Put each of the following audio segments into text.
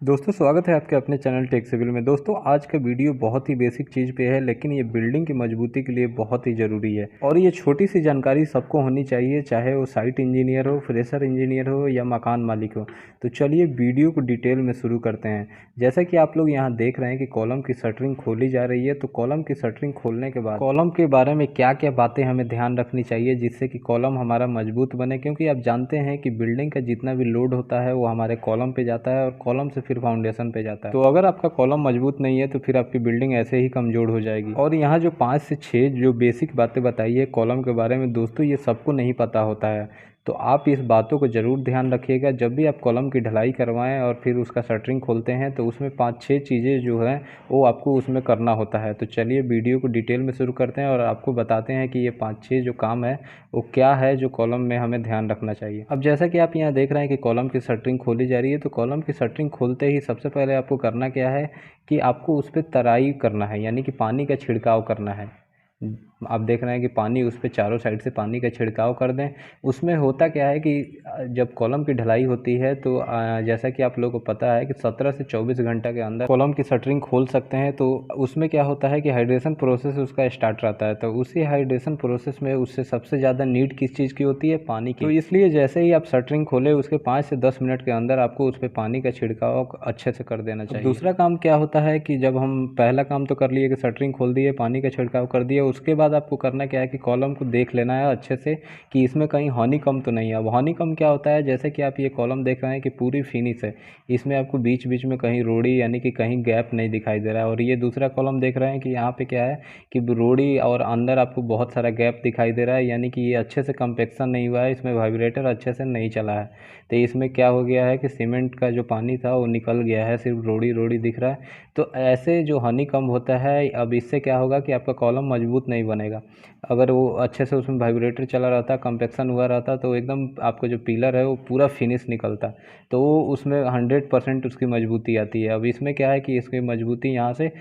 दोस्तों स्वागत है आपके अपने चैनल टेक सिविल में। दोस्तों आज का वीडियो बहुत ही बेसिक चीज़ पे है, लेकिन ये बिल्डिंग की मजबूती के लिए बहुत ही ज़रूरी है और ये छोटी सी जानकारी सबको होनी चाहिए, चाहे वो साइट इंजीनियर हो, फ्रेशर इंजीनियर हो या मकान मालिक हो। तो चलिए वीडियो को डिटेल में शुरू करते हैं। जैसा कि आप लोग यहाँ देख रहे हैं कि कॉलम की शटरिंग खोली जा रही है, तो कॉलम की शटरिंग खोलने के बाद कॉलम के बारे में क्या क्या बातें हमें ध्यान रखनी चाहिए जिससे कि कॉलम हमारा मजबूत बने, क्योंकि आप जानते हैं कि बिल्डिंग का जितना भी लोड होता है वो हमारे कॉलम पे जाता है और कॉलम से फिर फाउंडेशन पे जाता है। तो अगर आपका कॉलम मजबूत नहीं है तो फिर आपकी बिल्डिंग ऐसे ही कमज़ोर हो जाएगी। और यहाँ जो 5 से 6 जो बेसिक बातें बताई है कॉलम के बारे में, दोस्तों ये सबको नहीं पता होता है। तो आप इस बातों को ज़रूर ध्यान रखिएगा जब भी आप कॉलम की ढलाई करवाएं और फिर उसका शटरिंग खोलते हैं, तो उसमें 5-6 चीज़ें जो हैं वो आपको उसमें करना होता है। तो चलिए वीडियो को डिटेल में शुरू करते हैं और आपको बताते हैं कि ये 5-6 जो काम है वो क्या है जो कॉलम में हमें ध्यान रखना चाहिए। अब जैसा कि आप यहाँ देख रहे हैं कि कॉलम की शटरिंग खोली जा रही है, तो कॉलम की शटरिंग खोलते ही सबसे पहले आपको करना क्या है कि आपको उस पर तराई करना है, यानी कि पानी का छिड़काव करना है। आप देख रहे हैं कि पानी उस पे चारों साइड से पानी का छिड़काव कर दें। उसमें होता क्या है कि जब कॉलम की ढलाई होती है तो जैसा कि आप लोगों को पता है कि 17 से 24 घंटा के अंदर कॉलम की शटरिंग खोल सकते हैं। तो उसमें क्या होता है कि हाइड्रेशन प्रोसेस उसका स्टार्ट रहता है, तो उसी हाइड्रेशन प्रोसेस में उससे सबसे ज़्यादा नीड किस चीज़ की होती है? पानी की। तो इसलिए जैसे ही आप शटरिंग खोले उसके 5 से 10 मिनट के अंदर आपको उस पर पानी का छिड़काव अच्छे से कर देना चाहिए। दूसरा काम क्या होता है कि जब हम पहला काम तो कर लिए कि शटरिंग खोल दिए, पानी का छिड़काव कर दिया, उसके बाद आपको करना क्या है कि कॉलम को देख लेना है अच्छे से कि इसमें कहीं हनीकॉम तो नहीं है। अब हनीकॉम क्या होता है, जैसे कि आप ये कॉलम देख रहे हैं कि पूरी फिनिश है, इसमें आपको बीच बीच में कहीं रोड़ी यानी कि कहीं गैप नहीं दिखाई दे रहा है। और ये दूसरा कॉलम देख रहे हैं कि यहाँ पे क्या है कि रोड़ी और अंदर आपको बहुत सारा गैप दिखाई दे रहा है, यानी कि ये अच्छे से कंपेक्शन नहीं हुआ है, इसमें वाइब्रेटर अच्छे से नहीं चला है। तो इसमें क्या हो गया है कि सीमेंट का जो पानी था वो निकल गया है, सिर्फ रोड़ी रोड़ी दिख रहा है। तो ऐसे जो हनीकॉम होता है, अब इससे क्या होगा कि आपका कॉलम मजबूत नहीं बनेगा। अगर वो अच्छे से उसमें वाइब्रेटर चला रहता, कंपेक्शन हुआ रहता, तो एकदम आपका जो पिलर है वो पूरा फिनिश निकलता, तो वो उसमें 100% उसकी मजबूती आती है। अब इसमें क्या है कि इसकी मजबूती यहाँ से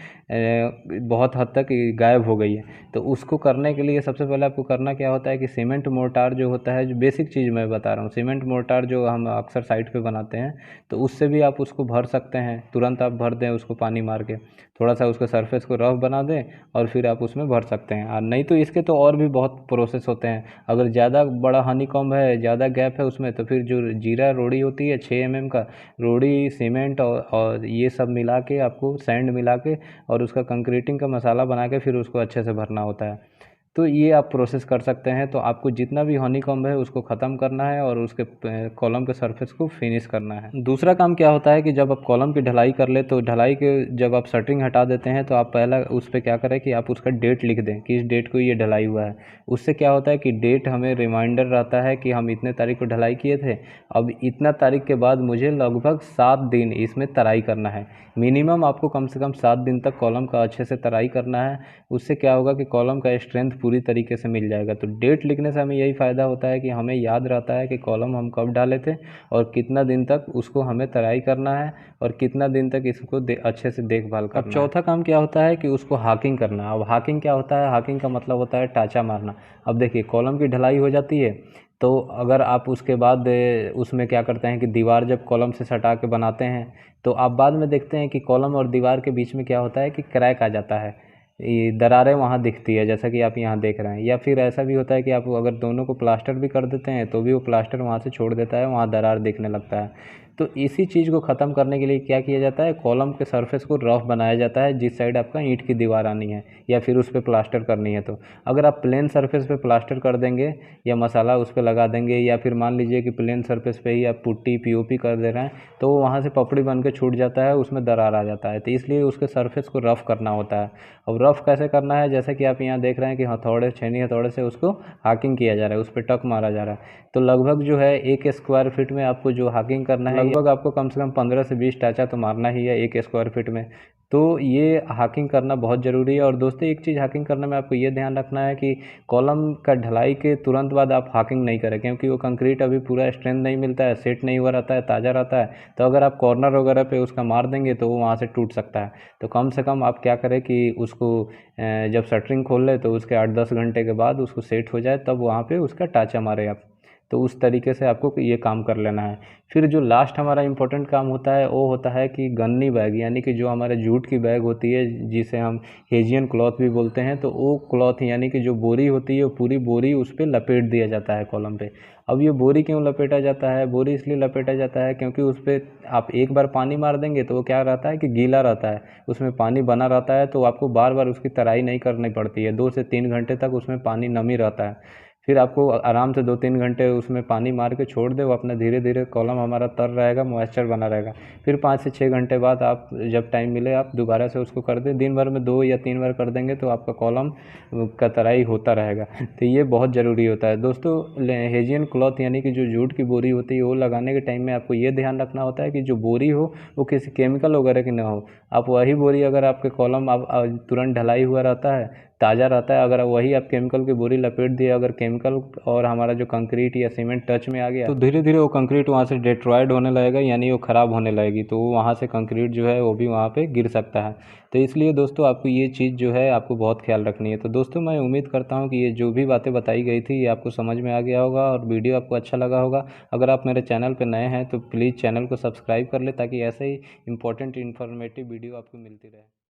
बहुत हद तक गायब हो गई है। तो उसको करने के लिए सबसे पहले आपको करना क्या होता है कि सीमेंट मोर्टार जो होता है, जो बेसिक चीज़ मैं बता रहा हूँ, सीमेंट मोर्टार जो हम अक्सर साइट पे बनाते हैं, तो उससे भी आप उसको भर सकते हैं। तुरंत आप भर दें उसको पानी मार के, थोड़ा सा उसके सरफेस को रफ बना दें और फिर आप उसमें भर सकते हैं। और नहीं तो इसके तो और भी बहुत प्रोसेस होते हैं। अगर ज़्यादा बड़ा हनीकॉम्ब है, ज़्यादा गैप है उसमें, तो फिर जो जीरा रोड़ी होती है 6 mm का, रोड़ी सीमेंट और ये सब मिला के आपको सैंड मिला के और उसका कंक्रीटिंग का मसाला बना के फिर उसको अच्छे से भरना होता है। तो ये आप प्रोसेस कर सकते हैं। तो आपको जितना भी हनीकॉम्ब है उसको ख़त्म करना है और उसके कॉलम के सरफेस को फिनिश करना है। दूसरा काम क्या होता है कि जब आप कॉलम की ढलाई कर ले, तो ढलाई के जब आप शटरिंग हटा देते हैं तो आप पहला उस पर क्या करें कि आप उसका डेट लिख दें कि इस डेट को ये ढलाई हुआ है। उससे क्या होता है कि डेट हमें रिमाइंडर रहता है कि हम इतने तारीख को ढलाई किए थे, अब इतना तारीख के बाद मुझे लगभग 7 दिन इसमें तराई करना है। मिनिमम आपको कम से कम 7 दिन तक कॉलम का अच्छे से तराई करना है। उससे क्या होगा कि कॉलम का स्ट्रेंथ पूरी तरीके से मिल जाएगा। तो डेट लिखने से हमें यही फ़ायदा होता है कि हमें याद रहता है कि कॉलम हम कब डाले थे और कितना दिन तक उसको हमें तराई करना है और कितना दिन तक इसको अच्छे से देखभाल करना है। अब चौथा काम क्या होता है कि उसको हाकिंग करना। अब हाकिंग क्या होता है? हाकिंग का मतलब होता है टाँचा मारना। अब देखिए कॉलम की ढलाई हो जाती है, तो अगर आप उसके बाद उसमें क्या करते हैं कि दीवार जब कॉलम से सटा के बनाते हैं, तो आप बाद में देखते हैं कि कॉलम और दीवार के बीच में क्या होता है कि क्रैक आ जाता है, ये दरारें वहाँ दिखती है, जैसा कि आप यहाँ देख रहे हैं। या फिर ऐसा भी होता है कि आप अगर दोनों को प्लास्टर भी कर देते हैं तो भी वो प्लास्टर वहाँ से छोड़ देता है, वहाँ दरार दिखने लगता है। तो इसी चीज़ को ख़त्म करने के लिए क्या किया जाता है, कॉलम के सरफेस को रफ बनाया जाता है जिस साइड आपका ईंट की दीवार आनी है या फिर उस पर प्लास्टर करनी है। तो अगर आप प्लेन सरफेस पे प्लास्टर कर देंगे या मसाला उस पर लगा देंगे, या फिर मान लीजिए कि प्लेन सरफेस पे ही आप पुट्टी पीओपी कर दे रहे हैं, तो वो वहाँ से पपड़ी बन के छूट जाता है, उसमें दरार आ जाता है। तो इसलिए उसके सरफेस को रफ़ करना होता है। अब रफ़ कैसे करना है, जैसे कि आप यहाँ देख रहे हैं कि हथौड़े, छेनी हथौड़े से उसको हाकिंग किया जा रहा है, उस पर टक मारा जा रहा है। तो लगभग जो है 1 स्क्वायर फीट में आपको जो हाकिंग करना है, लगभग आपको कम से कम 15 से 20 टाचा तो मारना ही है 1 स्क्वायर फीट में। तो ये हाकिंग करना बहुत ज़रूरी है। और दोस्तों एक चीज़ हाकिंग करने में आपको ये ध्यान रखना है कि कॉलम का ढलाई के तुरंत बाद आप हाकिंग नहीं करें, क्योंकि वो कंक्रीट अभी पूरा स्ट्रेंथ नहीं मिलता है, सेट नहीं हुआ रहता है, ताज़ा रहता है। तो अगर आप कॉर्नर वगैरह पे उसका मार देंगे तो वो वहाँ से टूट सकता है। तो कम से कम आप क्या करें कि उसको जब शटरिंग खोल ले तो उसके 8-10 घंटे के बाद उसको सेट हो जाए, तब वहाँ पे उसका टाँचा मारे आप। तो उस तरीके से आपको ये काम कर लेना है। फिर जो लास्ट हमारा इम्पोर्टेंट काम होता है वो होता है कि गन्नी बैग, यानी कि जो हमारे जूट की बैग होती है जिसे हम हेजियन क्लॉथ भी बोलते हैं, तो वो क्लॉथ यानी कि जो बोरी होती है वो पूरी बोरी उस पर लपेट दिया जाता है कॉलम पे। अब ये बोरी क्यों लपेटा जाता है? बोरी इसलिए लपेटा जाता है क्योंकि उस पर आप एक बार पानी मार देंगे तो वो क्या रहता है कि गीला रहता है, उसमें पानी बना रहता है, तो आपको बार बार उसकी तराई नहीं करनी पड़ती है। 2 से 3 घंटे तक उसमें पानी नमी रहता है। फिर आपको आराम से 2-3 घंटे उसमें पानी मार के छोड़ दे, वो अपना धीरे धीरे कॉलम हमारा तर रहेगा, मॉइस्चर बना रहेगा। फिर 5 से 6 घंटे बाद आप जब टाइम मिले आप दोबारा से उसको कर दें। दिन भर में 2 या 3 बार कर देंगे तो आपका कॉलम का तराई होता रहेगा। तो ये बहुत ज़रूरी होता है दोस्तों। हेजियन क्लॉथ यानी कि जो जूट की बोरी होती है वो लगाने के टाइम में आपको ये ध्यान रखना होता है कि जो बोरी हो वो किसी केमिकल वगैरह की ना हो। आप वही बोरी अगर आपके कॉलम आप तुरंत ढलाई हुआ रहता है, ताज़ा रहता है, अगर वही आप केमिकल की बोरी लपेट दिए, अगर केमिकल और हमारा जो कंक्रीट या सीमेंट टच में आ गया तो धीरे धीरे वो कंक्रीट वहाँ से डिस्ट्रॉयड होने लगेगा, यानी वो ख़राब होने लगेगी, तो वो वहाँ से कंक्रीट जो है वो भी वहाँ पे गिर सकता है। तो इसलिए दोस्तों आपको ये चीज़ जो है आपको बहुत ख्याल रखनी है। तो दोस्तों मैं उम्मीद करता हूँ कि ये जो भी बातें बताई गई थी ये आपको समझ में आ गया होगा और वीडियो आपको अच्छा लगा होगा। अगर आप मेरे चैनल पर नए हैं तो प्लीज़ चैनल को सब्सक्राइब कर ले ताकि ऐसे ही इंपॉर्टेंट इन्फॉर्मेटिव वीडियो आपको मिलती रहे।